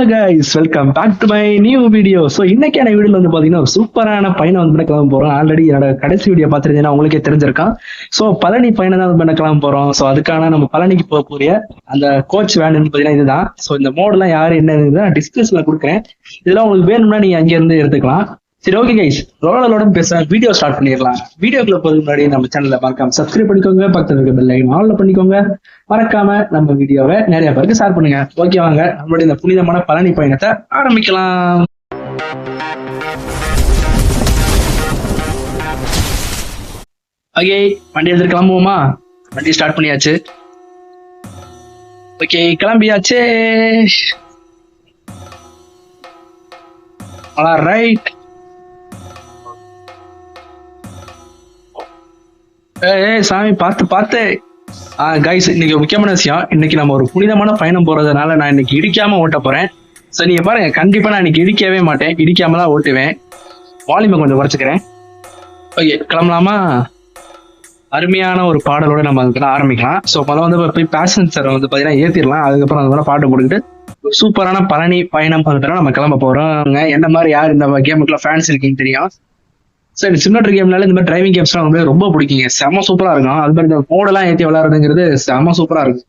guys, welcome back to my new video. So இன்னைக்கான வீடியோல வந்து பாத்தீங்கன்னா ஒரு சூப்பரான பயணம் வந்து கிளம்ப போறோம். ஆல்ரெடி என்னோட கடைசி வீடியோ பாத்துருந்தீங்கன்னா உங்களுக்கே தெரிஞ்சிருக்கான். சோ பழனி பயணம் தான் வந்து கிளம்ப போறோம். சோ அதுக்கான நம்ம பழனிக்கு போகக்கூடிய அந்த கோச் வேன் பாத்தீங்கன்னா இதுதான். சோ இந்த மோட் எல்லாம் யாரு என்ன டிஸ்கிரிப்ஷன்ல கொடுக்குறேன். இதெல்லாம் உங்களுக்கு வேணும்னா நீங்க அங்க இருந்து எடுத்துக்கலாம். சரி, ஓகே கைஸ், ரோலோட பேச வீடியோ ஸ்டார்ட் பண்ணிடலாம். வீடியோக்குள்ள போறதுக்கு முன்னாடி நம்ம சேனலை மறக்காம சப்ஸ்கிரைப் பண்ணிக்கோங்க, பக்கத்துல இருக்க பெல் ஐகான் ஆல்ல பண்ணிக்கோங்க. மறக்காம நம்ம வீடியோவை நிறைய பேருக்கு ஷேர் பண்ணுங்க. ஓகே, வாங்க நம்மளுடைய இந்த புனிதமான பழனி பயணத்தை ஆரம்பிக்கலாம். ஓகே, வண்டி எடுத்து கிளம்புவோமா? வண்டி ஸ்டார்ட் பண்ணியாச்சு. ஓகே, கிளம்பியாச்சு. ரைட். சாமி பார்த்து கைஸ், இன்னைக்கு முக்கியமான விஷயம். இன்னைக்கு நம்ம ஒரு புனிதமான பயணம் போறதுனால நான் இன்னைக்கு இடிக்காம ஓட்ட போறேன். சோ நீங்க பாருங்க, கண்டிப்பா நான் இன்னைக்கு இடிக்கவே மாட்டேன், இடிக்காம தான் ஓட்டுவேன். வால்யூமை கொஞ்சம் குறைச்சிக்கிறேன். ஓகே, கிளம்பலாமா? அருமையான ஒரு பாடலோட நம்ம அதுக்கு ஆரம்பிக்கலாம். ஸோ முதல்ல வந்து போய் பேசஞ்சர் வந்து பார்த்தீங்கன்னா ஏற்றிடலாம். அதுக்கப்புறம் அது பாட்டு போட்டுக்கிட்டு சூப்பரான பழனி பயணம் பார்த்துட்டா நம்ம கிளம்ப போறோம். என்ன மாதிரி யார் இந்த கேமுக்குலாம் ஃபேன்ஸ் இருக்கீங்கன்னு தெரியும். சரி, சிமுலேட்டர் கேம்னால இந்த மாதிரி டிரைவிங் கேம்ஸ்லாம் வந்து ரொம்ப பிடிக்குங்க. செம்ம சூப்பரா இருக்கும். அது மாதிரி இந்த மோடெல்லாம் ஏற்றி விளையாடுறதுங்கிறது செம்ம சூப்பரா இருக்கும்.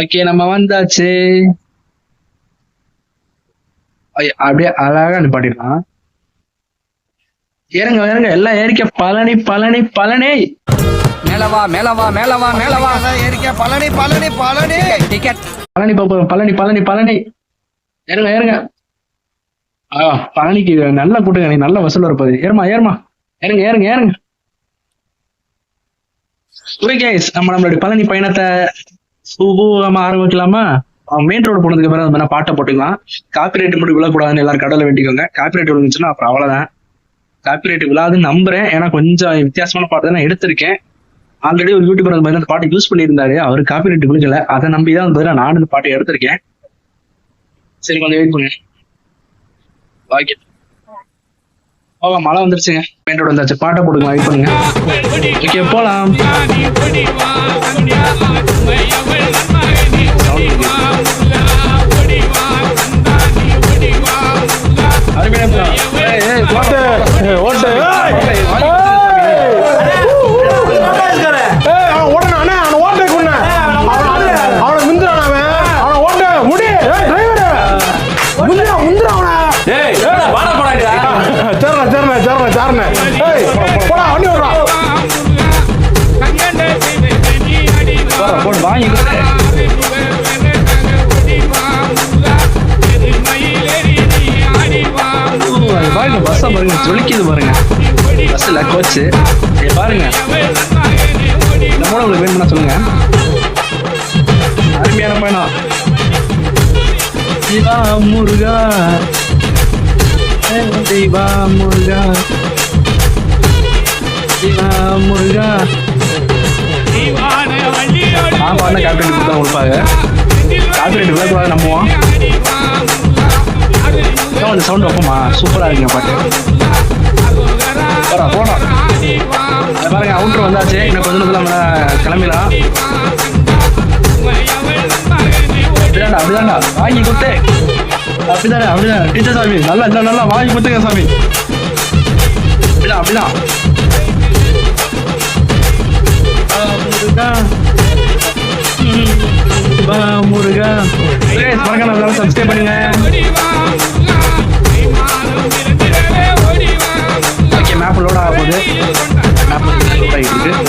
ஓகே, நம்ம வந்தாச்சு. அப்படியே அழகா நிப்பாட்டிடலாம். ஏறுங்க எல்லாம் ஏறிக்க. பழனி பழனி பழனி மேலவா மேலவா மேலவா மேலவா ஏறிக்க. பழனி பழனி பழனி டிக்கெட். பழனி பாப்போம். பழனி பழனி பழனி ஏறுங்க. பழனிக்கு நல்ல கூட்டுங்க, நீ நல்ல வசூல் இருப்பது. ஏறுமா ஏறுங்க. நம்மளுடைய பழனி பயணத்தை சுபூகமா ஆரம்பிக்கலாமா? மெயின் ரோடு போனதுக்கு அப்புறம் பாட்டை போட்டுக்கலாம். காப்பிரைட் மட்டும் விழக்கூடாதுன்னு எல்லாரும் கடலை வேண்டிக்கோங்க. காப்பிரைட் விழுந்துச்சுன்னா அப்புறம் அவ்வளவுதான். காப்பிரைட் விழாதுன்னு நம்புறேன். ஏன்னா கொஞ்சம் வித்தியாசமான பாட்டு தான் நான் எடுத்திருக்கேன். ஆல்ரெடி ஒரு யூடியூபர் அந்த மாதிரி அந்த பாட்டு யூஸ் பண்ணியிருந்தாரு. அவரு காப்பிரைட் விழுகல. அதை நம்பிதான் வந்து நானும் இந்த பாட்டை எடுத்திருக்கேன். சரி, கொஞ்சம் வெயிட் பண்ணுங்க. மழை வந்துருச்சுங்க. மெயின் ரோடு வந்தாச்சு. பாட்டை போட்டுக்கலாம். வெயிட் பண்ணுங்க. ஓகே, போலாம். பஸ்ஸை பாருங்க, ஜொலிக்குது பாருங்க. பஸ்ல கோச்சு பாருங்க. இந்த மூலம் உங்களுக்கு வேணும்னா சொல்லுங்க. அருமையான பயணம். சிவா முருகா சிவா முருகா சிவா முருகா. நான் பாருங்க காப்பிரைட் கொடுத்தா கொடுப்பாங்க. காப்பிரைட் விளக்குவாங்க நம்புவோம். அந்த சவுண்ட் வைப்போமா? சூப்பரா இருக்குங்க பாட்டு. போனோம் பாருங்க. அவுட்ரு வந்தாச்சு. இன்னும் கொஞ்ச நேரத்துல நம்ம கிளம்பிடலாம். அப்படிதான்டா வாங்கி குத்து. அப்படிதான் டீச்சர் சாமி. நல்லா வாங்கி குத்துங்க சாமி. அப்படிதான் முருகா. மறக்காம சப்ஸ்கிரைப் பண்ணுங்க. ஓகே, மேப் லோட் ஆக போகுது.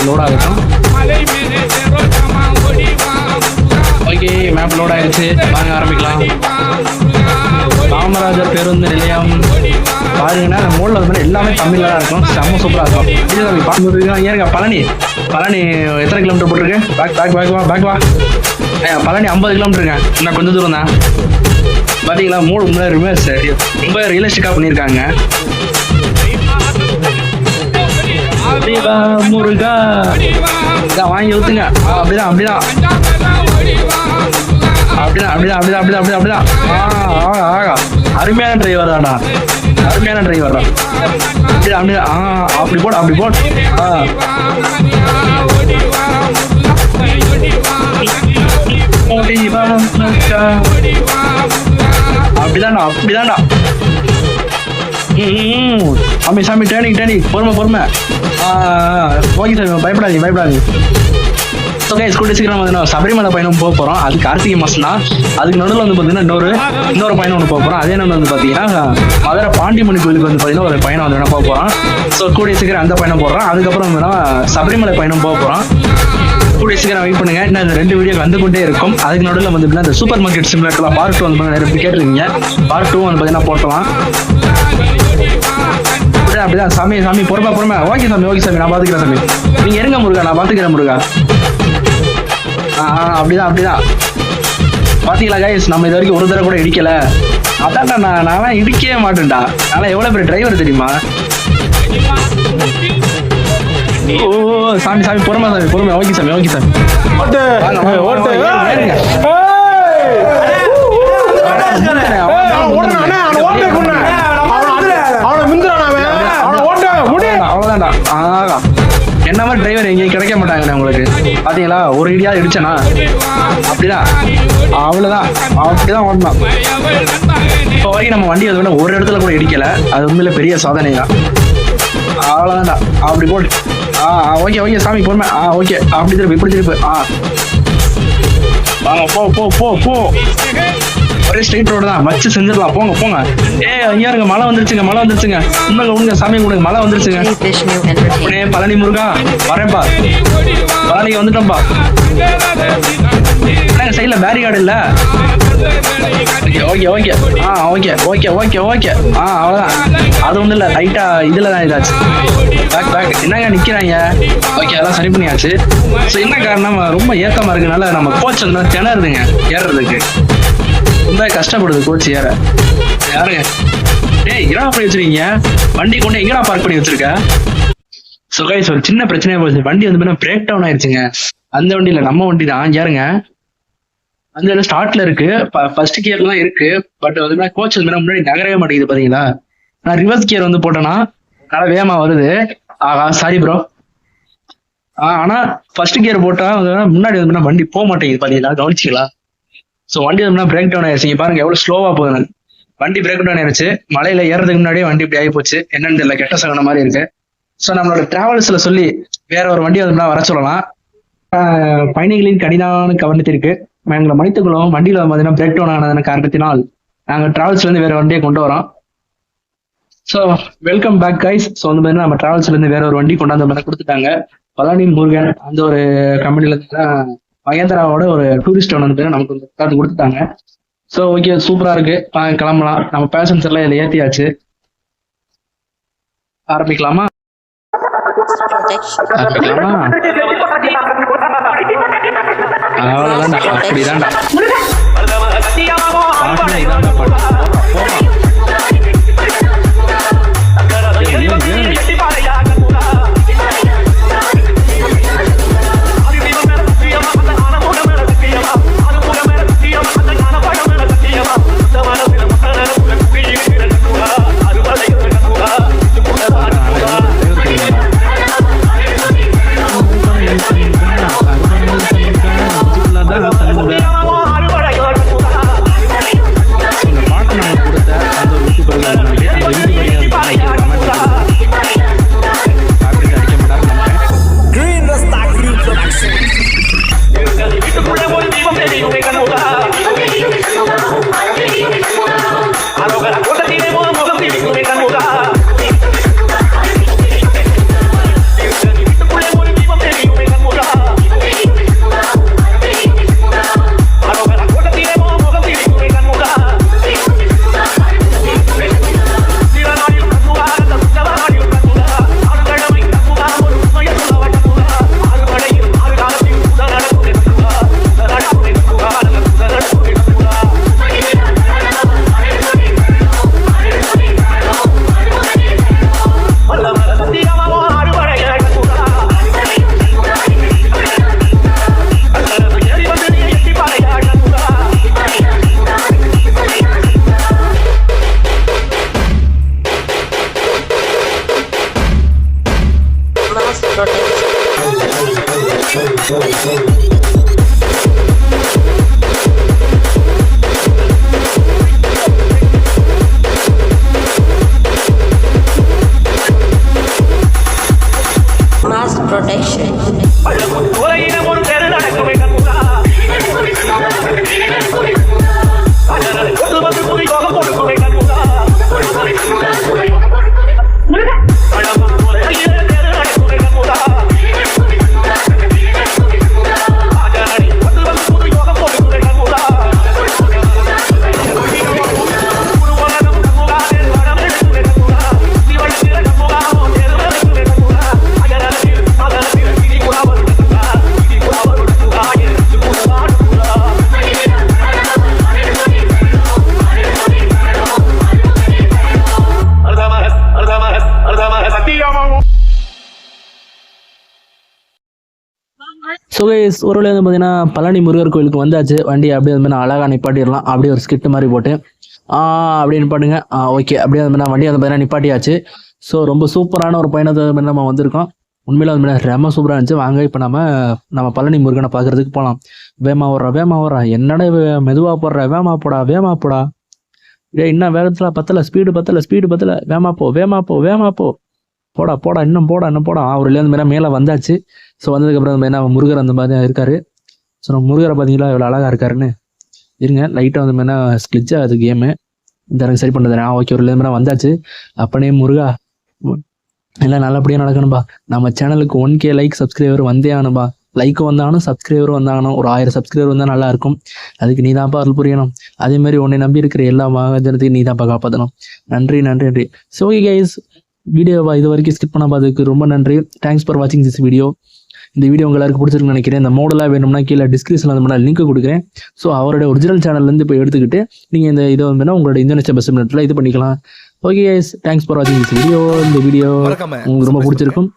லோட் ஆகட்டும். ஓகே, மேப் லோட் ஆயிடுச்சு. வாங்க ஆரம்பிக்கலாம். காமராஜர் பேருந்து நிலையம் பாருங்கன்னா அந்த மோட்ல வந்து எல்லாமே தமிழ்ல தான் இருக்கும். செம்ம சூப்பரா இருக்கும். ஏங்க பழனி எத்தனை கிலோமீட்டர் போட்டிருக்கு? பேக் வா. பழனி 50 கிலோமீட்டருங்க. இன்னும் கொஞ்சம் தூரம் தான். பாத்தீங்களா, மூணு முன்னாடி சரி ரொம்ப ரியலிஸ்டிக்கா பண்ணியிருக்காங்க. முருகா வாங்கி ஊத்துங்க. அப்படிதான் அருமையான டிரைவர் தான்டா. அப்படி போட். அப்படிதான்டா. சாமி டேர்னிங் பொறுமை. ஓகே சாமி, பயப்படாதீங்க. ஸோ கைஸ், கூடிய சீக்கிரம் வந்து சபரிமலை பயணம் போக போகிறோம். அது கார்த்திகை மாதம் தான். அதுக்கு நடுவில் வந்து பார்த்தீங்கன்னா இன்னொரு பயணம் ஒன்று போக போகிறோம். அதே நம்ம வந்து பார்த்தீங்கன்னா மதுரை பாண்டிமணி கோயிலுக்கு வந்து பார்த்தீங்கன்னா ஒரு பயணம் வந்து போக போகிறோம். ஸோ கூடிய சீக்கிரம் அந்த பயணம் போடுறோம். அதுக்கப்புறம் வந்து சபரிமலை பயணம் போக போகிறோம். கூடிய சீக்கிரம் வெயிட் பண்ணுங்க. இன்னும் அந்த 2 வீடியோ வந்து கொண்டே இருக்கும். அதுக்கு நடுவில் வந்து இந்த சூப்பர் மார்க்கெட் சிமுலேட்டர்லாம் பார்ட் 2 வந்து நிறைய பேர் கேட்டிருக்கீங்க. பார்ட் 2 வந்து பார்த்தீங்கன்னா போட்டலாம். அப்படிதான் சாமி பொறுமை. ஓகே சாமி, நான் பாத்துக்கிறேன் சாமி. நீங்க இருங்க முருகா, நான் பாத்துக்கிறேன் முருகா. அப்படிதான். பாத்தீங்களா கைஸ், நம்ம இது வரைக்கும் ஒரு தடவை கூட இடிக்கல. அதான்டா, நான் இடிக்கவே மாட்டேன்டா. நான் எவ்வளவு பெரிய டிரைவர் தெரியுமா? ஓ சாமி பொறுமை. ஓகே சாமி. என்ன மாதிரி டிரைவர் எங்கேயும் கிடைக்க மாட்டாங்கண்ணே உங்களுக்கு. பாத்தீங்களா, ஒரு இடியா இடிச்சனா அப்படிதான் ஓட்டணும். இப்போ வரைக்கும் நம்ம வண்டி வந்து ஒரு இடத்துல கூட இடிக்கல. அது உண்மையில பெரிய சாதனை தான். அவ்வளவுதான்டா. அப்படி போட்டு ஓகே சாமி பொறுமை. ஓகே, அப்படி திருப்பு. வாங்க போ. ஒரே ஸ்ட்ரெயிட் ரோடு தான், வச்சு செஞ்சிடலாம். போங்க. ஐயா இருங்க, மழை வந்துருச்சுங்க. உண்மைங்க சாமி கொடுங்க, மழை வந்துருச்சுங்க. அப்படியே பழனி முருகா வரேன்ப்பா. பழனிக்கு வந்துட்டோம்ப்பா. சைட்ல பேரிகார்டு இல்ல. ஓகே. அவ்வளவுதான். அது ஒண்ணும் இல்ல, லைட்டா இதுலதான் இதாச்சு. பேக் என்னங்க நிக்கிறாங்க. ஓகே, அதெல்லாம் சரி பண்ணியாச்சு. என்ன காரணம், ரொம்ப ஏக்கமா இருக்குனால நம்ம கோச் வந்து திணறுதுங்க ஏறுறதுக்கு. ரொம்ப கஷ்டப்படுது கோச் ஏற. யாருங்க என்னடா பண்ணி வச்சிருக்கீங்க? வண்டி கொண்டு எங்கடா பார்க் பண்ணி வச்சிருக்க? சோ கைஸ், ஒரு சின்ன பிரச்சனையா போச்சு. வண்டி வந்து பிரேக் டவுன் ஆயிடுச்சுங்க. அந்த வண்டி இல்ல, நம்ம வண்டி தான். யாருங்க அந்த ஸ்டார்ட்ல இருக்கு, ஃபர்ஸ்ட் கியர்ல தான் இருக்கு. பட் வந்து கோச் வந்து முன்னாடி நகரவே மாட்டேங்குது. பாத்தீங்களா, நான் ரிவர்ஸ் கியர் வந்து போட்டேன்னா நல்லா வேகமா வருது. Sorry bro. ஆனா ஃபர்ஸ்ட் கியர் போட்டா முன்னாடி வந்து வண்டி போக மாட்டேங்குது. பாத்தீங்களா, கவனிச்சிக்கலாம். ஸோ வண்டி வந்து பிரேக் டவுன் ஆயிடுச்சு. பாருங்க எவ்வளவு ஸ்லோவா போகுது. வண்டி பிரேக் டவுன் ஆயிடுச்சு. மலையில ஏறதுக்கு முன்னாடியே வண்டி இப்படி ஆகி போச்சு. என்னன்னு தெரியல, கெட்ட சகன மாதிரி இருக்கு. ஸோ நம்மளோட டிராவல்ஸ்ல சொல்லி வேற ஒரு வண்டி வந்து வர சொல்லலாம். பயணிகளின் கடினான கவனத்திற்கு எங்களை மனிதர்களும் வண்டியில பார்த்தீங்கன்னா பிரேக் டவுன் ஆனதான காரணத்தினால் நாங்கள் டிராவல்ஸ்ல இருந்து வேற வண்டியை கொண்டு வரோம். So welcome back guys. So வந்து பார்த்தீங்கன்னா நம்ம டிராவல்ஸ்ல இருந்து வேற ஒரு வண்டி கொண்டாந்து மாதிரி கொடுத்துட்டாங்க. பழனி முருகன் அந்த ஒரு கம்பெனில இருந்து மகேந்திராவோட ஒரு டூரிஸ்ட் வந்து நமக்கு வந்து கொடுத்துட்டாங்க. ஸோ ஓகே, சூப்பரா இருக்கு. கிளம்பலாம். நம்ம பேசஞ்சர் எல்லாம் இதில் ஏத்தியாச்சு. ஆரம்பிக்கலாமா? அவ்வளவுதான், அப்படிதான்டா. ஸோ கைஸ் ஒரு வழியாக வந்து பார்த்தீங்கன்னா பழனி முருகர் கோயிலுக்கு வந்தாச்சு. வண்டி அப்படியே வந்து நான் அழகாக நிப்பாட்டிடலாம். அப்படியே ஒரு ஸ்கிட் மாதிரி போட்டு அப்படியே நிப்பாட்டுங்க. ஓகே அப்படியே வந்து நான் வண்டி வந்து பார்த்தீங்கன்னா நிப்பாட்டியாச்சு. ஸோ ரொம்ப சூப்பரான ஒரு பயணத்தை வந்து நம்ம வந்திருக்கோம். உண்மையில வந்து ரொம்ப சூப்பராக இருந்துச்சு. வாங்க இப்போ நம்ம பழனி முருகனை பார்க்கறதுக்கு போகலாம். வேமா ஓடுறா என்னடா மெதுவாக போடுற, வேமா போடா இன்னும் வேகத்தில் ஸ்பீடு பத்தல வேமா போ போடா இன்னும் போடா. அவருலேயே அந்த மாதிரி மேலே வந்தாச்சு. ஸோ வந்ததுக்கப்புறம் அந்த மாதிரி முருகர் அந்த மாதிரி இருக்காரு. ஸோ நம்ம முருகரை பார்த்தீங்களா எவ்வளோ அழகாக இருக்காருன்னு. இருங்க லைட்டாக வந்து மாதிரி ஸ்கிளிச் ஆகுது கேமு. இந்த எனக்கு சரி பண்ணுறது ஓகே ஒரு மாதிரி வந்தாச்சு. அப்பனே முருகா எல்லாம் நல்லபடியாக நடக்கணும்பா. நம்ம சேனலுக்கு 1K லைக் சப்ஸ்கிரைபர் வந்தே ஆகணும்பா. லைக்கும் வந்தாகணும், சப்ஸ்கிரைபரும் வந்தாகணும். ஒரு 1000 சப்ஸ்கிரைபர் வந்தால் நல்லாயிருக்கும். அதுக்கு நீ தான்ப்பா அருள் புரியணும். அதேமாதிரி உன்னை நம்பி இருக்கிற எல்லா மகாஜனத்தையும் நீ தான்ப்பா காப்பாற்றணும். நன்றி. ஸோ கைஸ் வீடியோவா இது வரைக்கும் ஸ்கிப் பண்ண பார்த்ததுக்கு ரொம்ப நன்றி. தேங்க்ஸ் ஃபார் வாட்சிங் திஸ் வீடியோ. இந்த வீடியோ உங்களுக்கு பிடிச்சிருக்குன்னு நினைக்கிறேன். இந்த மாடலாக வேணும்னா கீழே டிஸ்கிரிப்ஷனில் வந்து லிங்க் கொடுக்குறேன். ஸோ அவரோட ஒரிஜினல் சேனல்லேருந்து இப்போ எடுத்துக்கிட்டு நீங்கள் இந்த இதை வந்து உங்களோட இந்தோனேஷியா பஸ் மினிட்ல இது பண்ணிக்கலாம். ஓகே கைஸ் தேங்க்ஸ் ஃபார் வாட்சிங் திஸ் வீடியோ. இந்த வீடியோ உங்களுக்கு ரொம்ப பிடிச்சிருக்கும்.